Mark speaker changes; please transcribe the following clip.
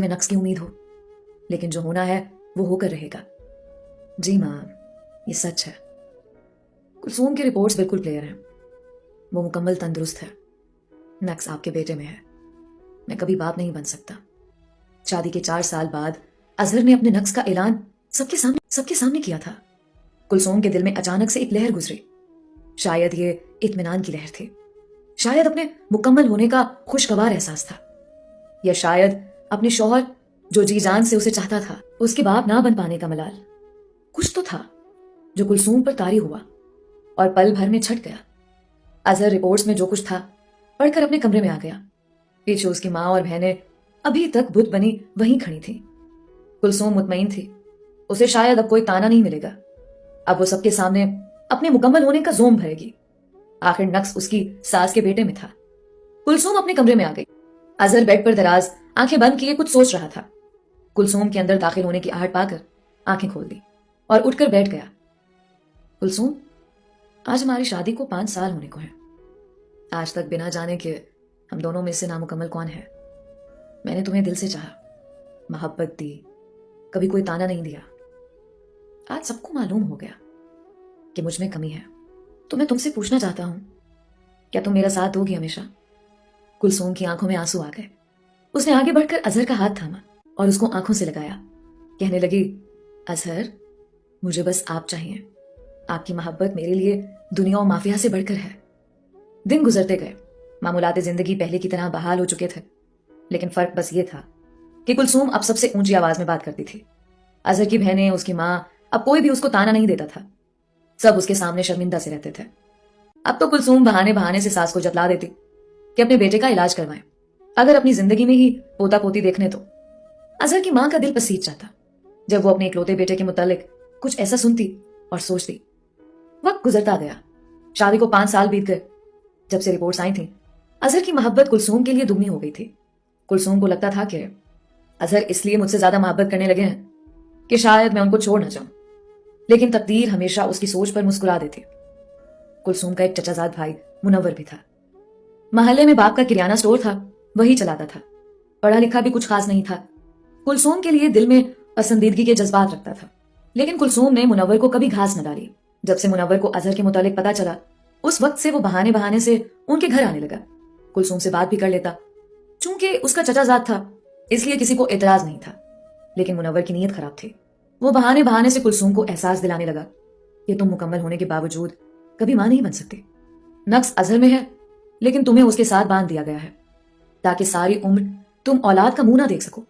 Speaker 1: में नक्स की उम्मीद हो, लेकिन जो होना है वो होकर रहेगा। जी माँ, ये सच है। कुलसूम की रिपोर्ट्स बिल्कुल क्लियर हैं। वो मुकम्मल तंदुरुस्त है। नक्स आपके बेटे में है। मैं कभी बाप नहीं बन सकता। शादी के 4 साल बाद अजहर ने अपने नक्स का ऐलान सबके सामने किया था। कुलसूम के दिल में अचानक से एक लहर गुजरी। शायद ये इत्मीनान की लहर थी, शायद अपने मुकम्मल होने का खुशगवार एहसास था, या शायद अपने शौहर जो जी जान से उसे चाहता था उसके बाप ना बन पाने का मलाल। कुछ तो था जो कुलसूम पर तारी हुआ और पल भर में छट गया। अजहर रिपोर्ट्स में जो कुछ था पढ़कर अपने कमरे में आ गया। पीछे उसकी माँ और बहनें अभी तक बुत बनी वहीं खड़ी थी। कुलसूम मुतमईन थी, उसे शायद अब कोई ताना नहीं मिलेगा। अब वो सबके सामने अपने मुकम्मल होने का जोम भरेगी। आखिर नक्स उसकी सास के बेटे में था। कुलसूम अपने कमरे में आ गई। अजहर बेड पर दराज आंखें बंद किए कुछ सोच रहा था। कुलसूम के अंदर दाखिल होने की आहट पाकर आंखें खोल दी और उठकर बैठ गया। कुलसूम, आज हमारी शादी को 5 साल होने को है। आज तक बिना जाने के हम दोनों में से नामुकम्मल कौन है। मैंने तुम्हें दिल से चाहा, मोहब्बत दी, कभी कोई ताना नहीं दिया। आज सबको मालूम हो गया कि मुझ में कमी है, तो मैं तुमसे पूछना चाहता हूं, क्या तुम मेरा साथ दोगी हमेशा? कुलसूम की आंखों में आंसू आ गए। उसने आगे बढ़कर अजहर का हाथ थामा और उसको आंखों से लगाया। कहने लगी, अजहर, मुझे बस आप चाहिए। आपकी मोहब्बत मेरे लिए दुनिया और माफिया से बढ़कर है। दिन गुजरते गए। मामूलाते जिंदगी पहले की तरह बहाल हो चुके थे, लेकिन फर्क बस ये था कि कुलसूम अब सबसे ऊंची आवाज में बात करती थी। अजहर की बहनें, उसकी माँ, अब कोई भी उसको ताना नहीं देता था। सब उसके सामने शर्मिंदा से रहते थे। अब तो कुलसूम बहाने बहाने से सास को जतला देती कि अपने बेटे का इलाज करवाएं, अगर अपनी जिंदगी में ही पोता पोती देखने तो। अजहर की माँ का दिल पसीज जाता जब वो अपने इकलौते बेटे के मुतालिक कुछ ऐसा सुनती और सोचती। वक्त गुजरता गया। शादी को 5 साल बीत गए। जब से रिपोर्ट्स आई थी, अजहर की मोहब्बत कुलसूम के लिए दुगनी हो गई थी। कुलसूम को लगता था कि अजहर इसलिए मुझसे ज्यादा मोहब्बत करने लगे हैं कि शायद मैं उनको छोड़ न जाऊं, लेकिन तकदीर हमेशा उसकी सोच पर मुस्कुरा देती। कुलसूम का एक चचाजाद भाई मुनव्वर भी था। महल्ले में बाप का किराना स्टोर था, वही चलाता था। पढ़ा लिखा भी कुछ खास नहीं था। कुलसूम के लिए दिल में पसंदीदगी के जज्बात रखता था, लेकिन कुलसूम ने मुनव्वर को कभी घास न डाली। जब से मुनव्वर को अजहर के मुतालिक पता चला, उस वक्त से वो बहाने बहाने से उनके घर आने लगा। कुलसूम से बात भी कर लेता। चूंकि उसका चचाजाद था, इसलिए किसी को एतराज नहीं था, लेकिन मुनव्वर की नीयत खराब थी। वो बहाने बहाने से कुलसूम को एहसास दिलाने लगा कि तुम मुकम्मल होने के बावजूद कभी मां नहीं बन सकती। नक्स अजहर में है, लेकिन तुम्हें उसके साथ बांध दिया गया है ताकि सारी उम्र तुम औलाद का मुंह ना देख सको।